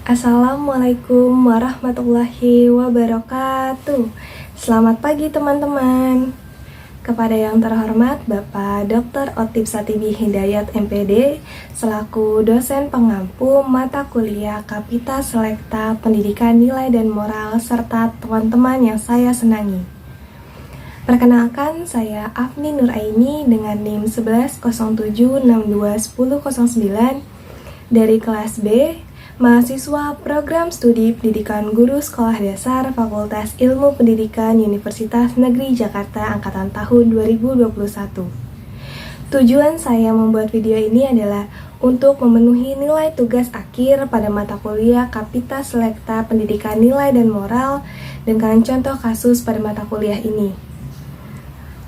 Assalamualaikum warahmatullahi wabarakatuh. Selamat pagi teman-teman. Kepada yang terhormat Bapak Dr. Otip Satibi Hidayat MPD selaku dosen pengampu mata kuliah Kapita Selekta Pendidikan Nilai dan Moral serta teman-teman yang saya senangi. Perkenalkan, saya Afni Nuraini dengan NIM 1107621009 dari kelas B, mahasiswa program studi pendidikan guru sekolah dasar Fakultas Ilmu Pendidikan Universitas Negeri Jakarta angkatan tahun 2021. Tujuan saya membuat video ini adalah untuk memenuhi nilai tugas akhir pada mata kuliah Kapita Selekta Pendidikan Nilai dan Moral dengan contoh kasus pada mata kuliah ini.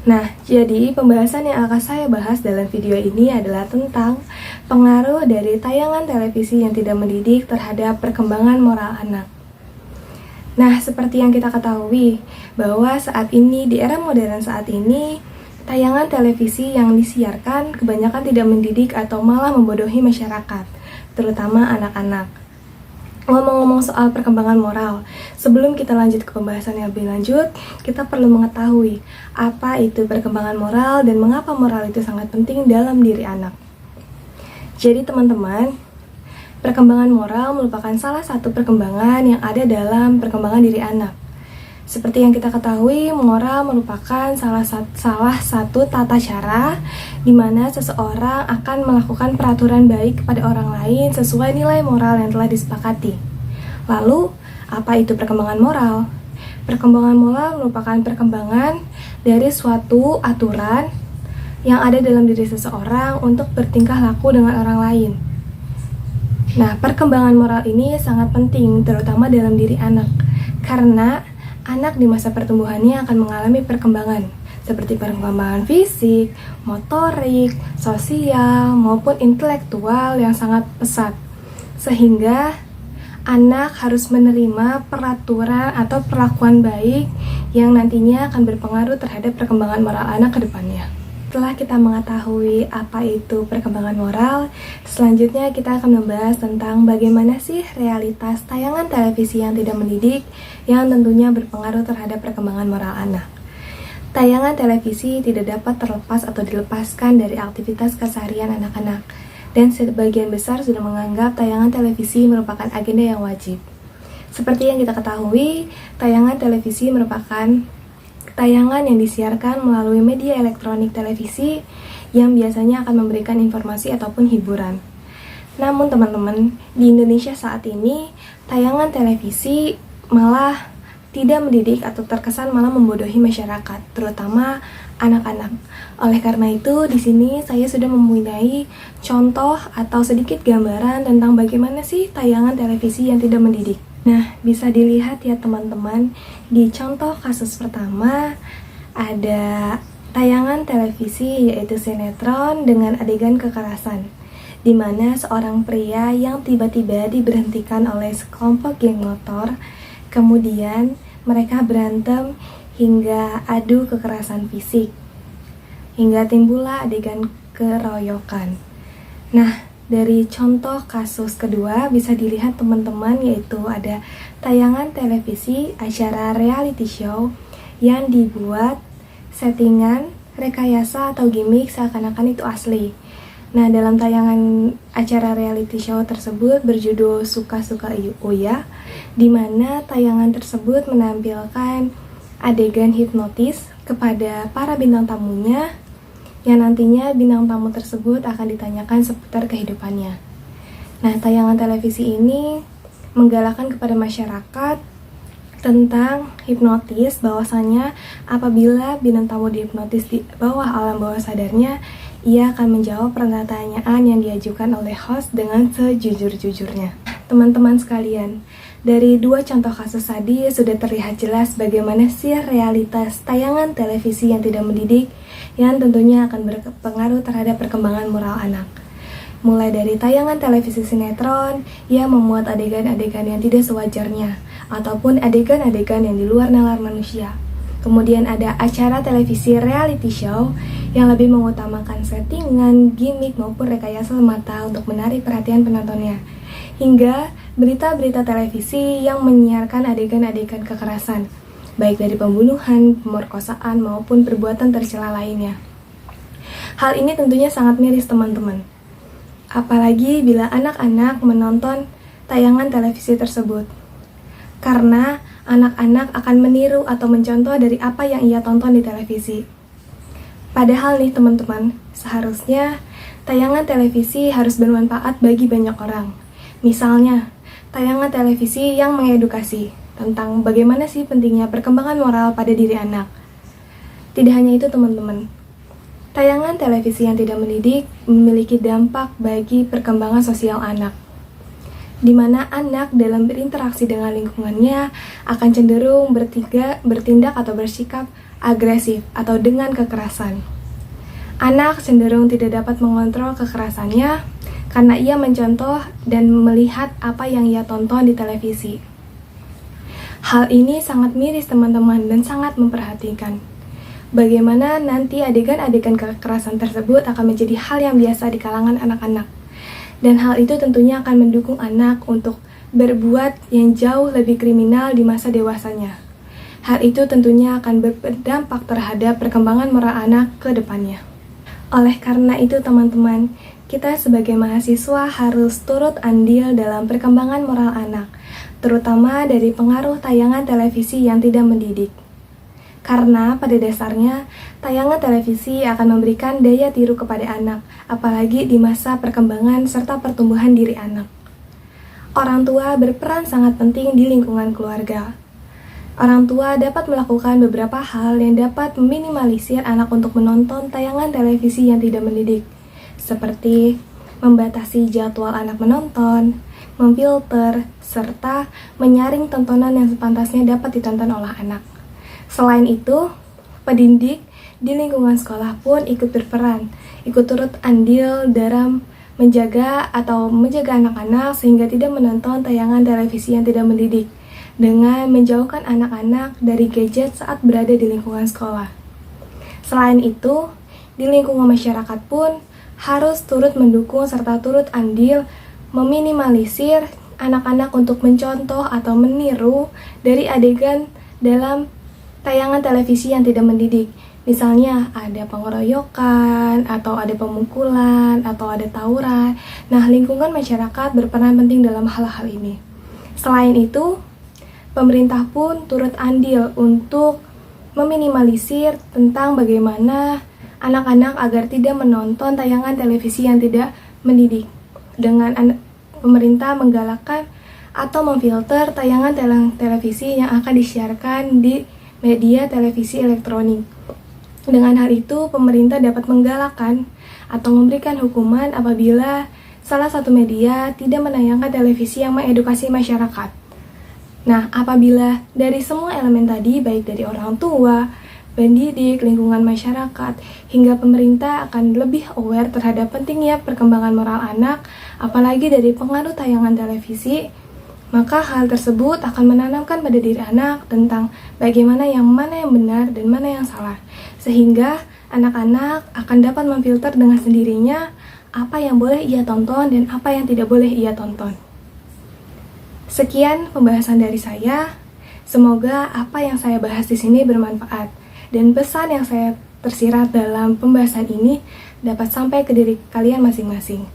Nah, jadi pembahasan yang akan saya bahas dalam video ini adalah tentang pengaruh dari tayangan televisi yang tidak mendidik terhadap perkembangan moral anak. Nah, seperti yang kita ketahui, bahwa saat ini, di era modern saat ini, tayangan televisi yang disiarkan kebanyakan tidak mendidik atau malah membodohi masyarakat, terutama anak-anak. Ngomong-ngomong soal perkembangan moral, sebelum kita lanjut ke pembahasan yang lebih lanjut, kita perlu mengetahui apa itu perkembangan moral dan mengapa moral itu sangat penting dalam diri anak. Jadi teman-teman, perkembangan moral merupakan salah satu perkembangan yang ada dalam perkembangan diri anak. Seperti yang kita ketahui, moral merupakan salah satu tata cara di mana seseorang akan melakukan peraturan baik kepada orang lain sesuai nilai moral yang telah disepakati. Lalu, apa itu perkembangan moral? Perkembangan moral merupakan perkembangan dari suatu aturan yang ada dalam diri seseorang untuk bertingkah laku dengan orang lain. Nah, perkembangan moral ini sangat penting, terutama dalam diri anak, karena anak di masa pertumbuhannya akan mengalami perkembangan seperti perkembangan fisik, motorik, sosial, maupun intelektual yang sangat pesat. Sehingga anak harus menerima peraturan atau perlakuan baik yang nantinya akan berpengaruh terhadap perkembangan moral anak ke depannya. Setelah kita mengetahui apa itu perkembangan moral, selanjutnya kita akan membahas tentang bagaimana sih realitas tayangan televisi yang tidak mendidik yang tentunya berpengaruh terhadap perkembangan moral anak. Tayangan televisi tidak dapat terlepas atau dilepaskan dari aktivitas keseharian anak-anak, dan sebagian besar sudah menganggap tayangan televisi merupakan agenda yang wajib. Seperti yang kita ketahui, tayangan televisi merupakan tayangan yang disiarkan melalui media elektronik televisi yang biasanya akan memberikan informasi ataupun hiburan. Namun teman-teman, di Indonesia saat ini, tayangan televisi malah tidak mendidik atau terkesan malah membodohi masyarakat, terutama anak-anak. Oleh karena itu, di sini saya sudah mempunyai contoh atau sedikit gambaran tentang bagaimana sih tayangan televisi yang tidak mendidik. Nah, bisa dilihat ya teman-teman, di contoh kasus pertama ada tayangan televisi yaitu sinetron dengan adegan kekerasan, di mana seorang pria yang tiba-tiba diberhentikan oleh sekelompok geng motor, kemudian mereka berantem hingga adu kekerasan fisik, hingga timbullah adegan keroyokan. Nah, dari contoh kasus kedua bisa dilihat teman-teman, yaitu ada tayangan televisi acara reality show yang dibuat settingan, rekayasa atau gimmick seakan-akan itu asli. Nah, dalam tayangan acara reality show tersebut berjudul Suka-Suka Uya, di mana tayangan tersebut menampilkan adegan hipnotis kepada para bintang tamunya, yang nantinya bintang tamu tersebut akan ditanyakan seputar kehidupannya. Nah, tayangan televisi ini menggalakkan kepada masyarakat tentang hipnotis, bahwasanya apabila bintang tamu dihipnotis di bawah alam bawah sadarnya, ia akan menjawab pertanyaan yang diajukan oleh host dengan sejujur-jujurnya. Teman-teman sekalian, dari dua contoh kasus tadi sudah terlihat jelas bagaimana sih realitas tayangan televisi yang tidak mendidik yang tentunya akan berpengaruh terhadap perkembangan moral anak. Mulai dari tayangan televisi sinetron yang memuat adegan-adegan yang tidak sewajarnya, ataupun adegan-adegan yang di luar nalar manusia. Kemudian ada acara televisi reality show yang lebih mengutamakan settingan, gimmick maupun rekayasa semata untuk menarik perhatian penontonnya. Hingga berita-berita televisi yang menyiarkan adegan-adegan kekerasan, baik dari pembunuhan, pemerkosaan, maupun perbuatan tercela lainnya. Hal ini tentunya sangat miris teman-teman. Apalagi bila anak-anak menonton tayangan televisi tersebut. Karena anak-anak akan meniru atau mencontoh dari apa yang ia tonton di televisi. Padahal nih teman-teman, seharusnya tayangan televisi harus bermanfaat bagi banyak orang. Misalnya, tayangan televisi yang mengedukasi tentang bagaimana sih pentingnya perkembangan moral pada diri anak. Tidak hanya itu teman-teman, tayangan televisi yang tidak mendidik memiliki dampak bagi perkembangan sosial anak, di mana anak dalam berinteraksi dengan lingkungannya akan cenderung bertindak atau bersikap agresif atau dengan kekerasan. Anak cenderung tidak dapat mengontrol kekerasannya karena ia mencontoh dan melihat apa yang ia tonton di televisi. Hal ini sangat miris teman-teman dan sangat memperhatikan. Bagaimana nanti adegan-adegan kekerasan tersebut akan menjadi hal yang biasa di kalangan anak-anak. Dan hal itu tentunya akan mendukung anak untuk berbuat yang jauh lebih kriminal di masa dewasanya. Hal itu tentunya akan berdampak terhadap perkembangan moral anak ke depannya. Oleh karena itu teman-teman, kita sebagai mahasiswa harus turut andil dalam perkembangan moral anak, terutama dari pengaruh tayangan televisi yang tidak mendidik. Karena pada dasarnya, tayangan televisi akan memberikan daya tiru kepada anak, apalagi di masa perkembangan serta pertumbuhan diri anak. Orang tua berperan sangat penting di lingkungan keluarga. Orang tua dapat melakukan beberapa hal yang dapat meminimalisir anak untuk menonton tayangan televisi yang tidak mendidik, seperti membatasi jadwal anak menonton, memfilter, serta menyaring tontonan yang sepantasnya dapat ditonton oleh anak. Selain itu, pendidik di lingkungan sekolah pun ikut berperan, ikut turut andil dalam menjaga anak-anak sehingga tidak menonton tayangan televisi yang tidak mendidik, dengan menjauhkan anak-anak dari gadget saat berada di lingkungan sekolah. Selain itu, di lingkungan masyarakat pun harus turut mendukung serta turut andil meminimalisir anak-anak untuk mencontoh atau meniru dari adegan dalam tayangan televisi yang tidak mendidik. Misalnya ada pengeroyokan, atau ada pemukulan, atau ada tawuran. Nah, lingkungan masyarakat berperan penting dalam hal-hal ini. Selain itu, pemerintah pun turut andil untuk meminimalisir tentang bagaimana anak-anak agar tidak menonton tayangan televisi yang tidak mendidik. Dengan pemerintah menggalakkan atau memfilter tayangan televisi yang akan disiarkan di media televisi elektronik. Dengan hal itu, pemerintah dapat menggalakkan atau memberikan hukuman apabila salah satu media tidak menayangkan televisi yang mengedukasi masyarakat. Nah, apabila dari semua elemen tadi, baik dari orang tua, pendidik, lingkungan masyarakat, hingga pemerintah akan lebih aware terhadap pentingnya perkembangan moral anak, apalagi dari pengaruh tayangan televisi, maka hal tersebut akan menanamkan pada diri anak tentang bagaimana yang mana yang benar dan mana yang salah. Sehingga anak-anak akan dapat memfilter dengan sendirinya apa yang boleh ia tonton dan apa yang tidak boleh ia tonton. Sekian pembahasan dari saya. Semoga apa yang saya bahas di sini bermanfaat dan pesan yang saya tersirat dalam pembahasan ini dapat sampai ke diri kalian masing-masing.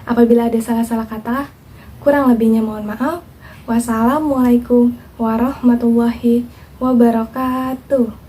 Apabila ada salah-salah kata, kurang lebihnya mohon maaf. Wassalamualaikum warahmatullahi wabarakatuh.